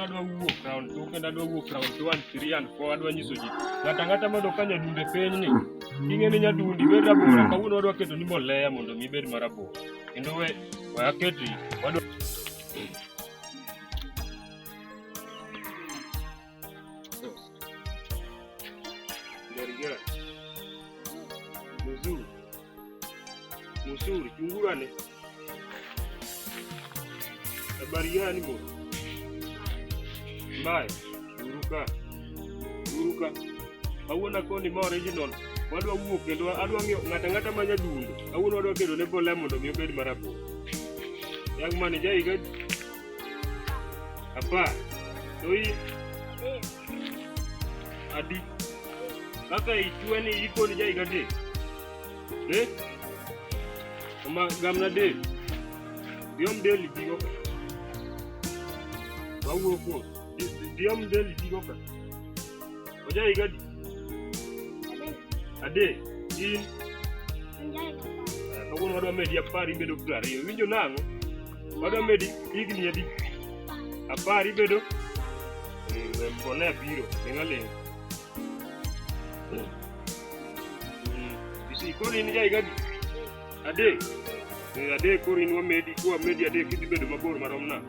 an adwa wuok round 2 kendo adwa wuok round 2 and 3 and 4 adwa nyiso ji ng'ata ng'ata mondo ka nyadunde piny ni ing'e ni nyadundi bed rabora kawuono adwa keto ni mbolea mondo mi bed marabora kendo we aketi wadwa Musuri chungurane habari gani bwana mbaya uruka awuona koni ma original wadwa wuok kendo adwa ng'io ng'ata ng'ata ma nyadundo awuona adwa kedo ne mbolea mondo mi obed marabora yang mane jaiga apa doi adi kaka ichweni ikoni jaiga de ma gamna de diom deli digo ka bawo ko diom deli digo ka oja igadi ade in ka wono do media pari bedo klare yo winjo nango wado medi igni adi apari bedo mbona biro ngale isi ko ni ja igadi ade korin wa medi ade kidhi bedo mabor marom na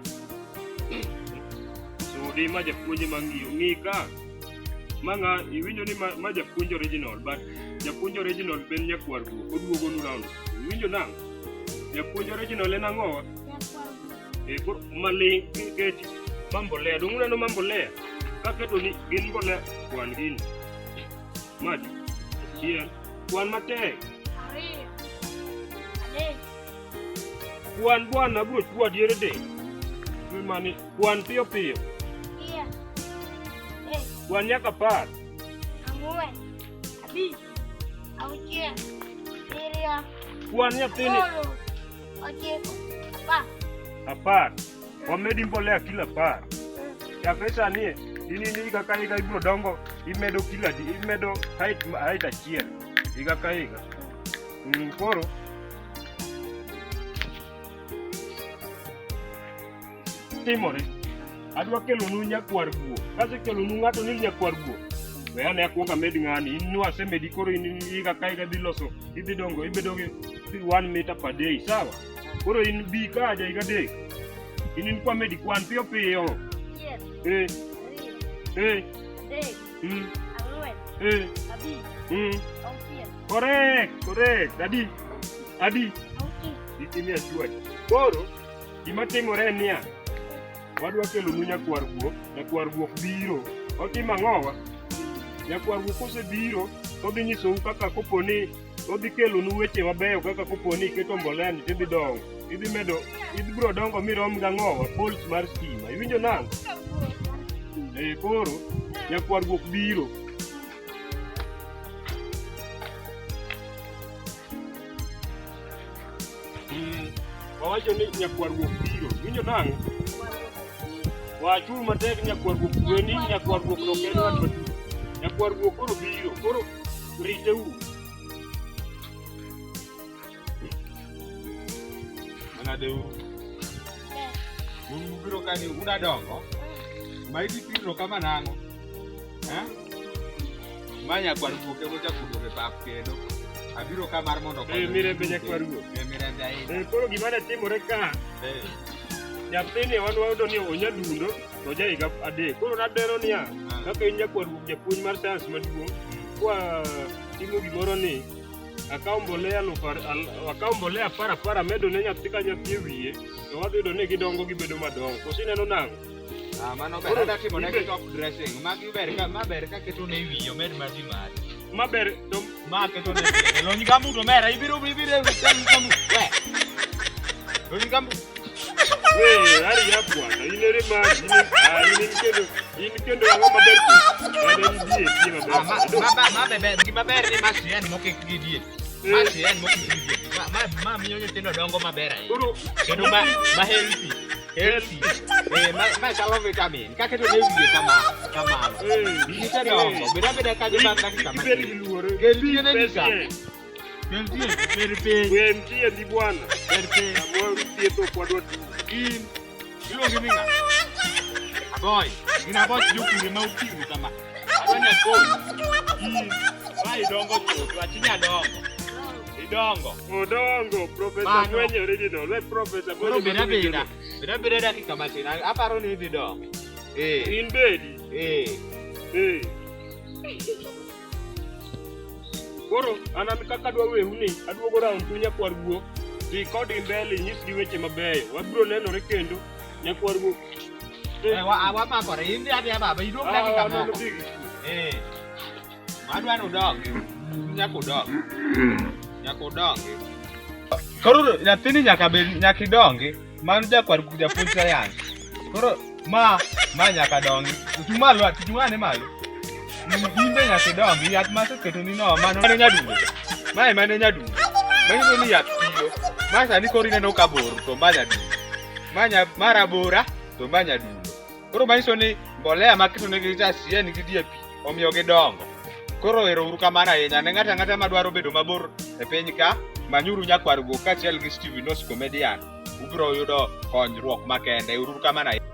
so di ma japuonje mang'iyo ng'i ka manga iwinjo ni ma japuonj original but japuonj original ben nyakwar oduogo nu round iwinjo nang japuonj original en ang'owa maling keti mambolea dong'una no mambolea kaketo ni gin mbolea kwan gini madi chiel kwan matek Kuan bwana bro chua diere de. Mani kuan pio pio. Iya. Kuan nyaka par. Amue. Abi. Aucie. Iria. Kuan nyathini. Ocie. Pa. Apar. Wamedi mbolea kila par. Ya pesa ni ini kaka iga ibro dongo imedo kila di imedo height achiel. Iga kaiga. Koro timore adwa kelo nu nyakwar guo kase kelo nu ng'ato ni nyakwar guo we ane akwonga med ng'ani inu asemedi koro in iga kaiga dhi loso idhi dongo ibedo gi 1 meter per day sawa koro in bi ka ja iga dek in kwa medi kwan pio pio correct adi ikimia chuo koro gima timore niya wadwa kelo nu nyakwar guok biro otimo ang'owa nyakwar guok kosebiro odhi nyisou kaka koponi odhi kelo nu weche mabeyo kaka koponi iketo mbolea ni tidhi dongo idhi biro dongo mirom gang'owa pols mar stima iwinjo nang'o koro nyakwar guok biro wawacho ni nyakwar guok biro iwinjo nang'o wachul matek nyakwar guok gweni nyakwar guok no kendo at matu nyakwar guok koro biro koro riteu anadeu biro kani una dongo maidi piro kama nango manya kwar guok ego chakudo e pap kendo abiro kamar mondo ko mirembe nyakwar guok mirembe ai koro gima ne timore ka nyathini wadwado ni onyadundo to jaiga adek koro nadero niya kaka in nyakwar guok japuonj mar sayans maduong' kwa timo gimoro ni akaw mbolea apar amedo ne nyathi ka nyathi e wiye to wadhi yudo ni gidongo gibedo madongo kosi neno nang'o mano ber ada timo ne top dressing magi maber ka keto ne wiye omed madi maber to ma keto ne wiye lo nyigambu to mera ibiro nyigambu lo nyigambu ari ya bwana inere mari in kendo ang'o maber maber ni masien mokik gi diet masien mokik gi diet ma miyo nyithindo dongo maber ahinya kendo ma healthy ma chalo vitamin ka keto ne wiye kamano nyithindo dongo beda ka joma dakika matin keltie ne nika Wentie di bwana perpe amor tieto kwadwa in iluongi ni ng'a boy. Ina boy jukuri ma utingu kama. Adwani akoni. Ma idongo chuth, wachinya dongo. Idongo. Odongo, Professor Mwenye original. We Professor Koro beda. Beda dakika matin. Aparo ni idhi dongo. In bedi. Koro anan kaka dwa weuni, aduogo round to nyakwar guok. Dhi kodi mbele nyisgi weche mabeyo. Wabiro nenore kendo nyakwar guok. Wamakore, in adhi baba, iduog dakika moko. Madwani udongi. Nyaka udongi. Koro nyathini nyaka idongi. Mano japuonj sayans. Koro ma nyaka dongi. Tung'ane malo. Imbe nyaka idongi. Yath maseketo ni no, mano nyadundo. Mae mane nyadundo. Manyiso ni yath tiyo. Ma sani koro ineno ka bor to mba nyadundo. Marabora to mba nyadundo. Koro manyiso ni mbolea maketo negi cha sien gi DAP omiyo gidongo. Koro ero uru kamano ahinya ne ng'ata madwaro bedo mabor e piny ka, manyuru nyakwar guok kaachiel gi Stephenos comedian. Ubiro yudo konyruok makende. Uru kamano ahinya.